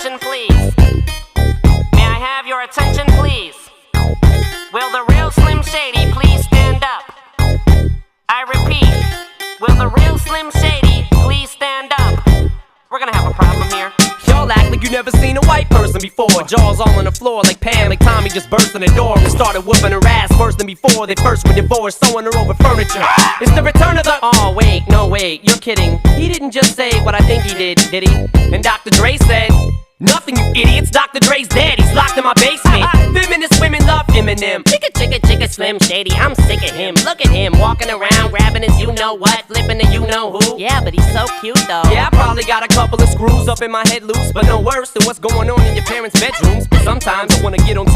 attention, please? May I have your attention, please? Will the real Slim Shady please stand up? I repeat, will the real Slim Shady please stand up? We're gonna have a problem here. Y'all act like you never seen a white person before. Jaws all on the floor like Pam, like Tommy just burst in the door and started whooping her ass worse than before. They first were divorced, sewing her over furniture. It's the return of the... Oh wait, no wait, you're kidding. He didn't just say what I think he did he? And Dr. Dre said, nothing, you idiots. Dr. Dre's dead, he's locked in my basement. Feminist women love Eminem. Chicka, chicka, chicka, Slim Shady, I'm sick of him. Look at him, walking around, grabbing his you-know-what, flipping the you-know-who. Yeah, but he's so cute, though. Yeah, I probably got a couple of screws up in my head loose, but no worse than what's going on in your parents' bedrooms. But sometimes I wanna get on TV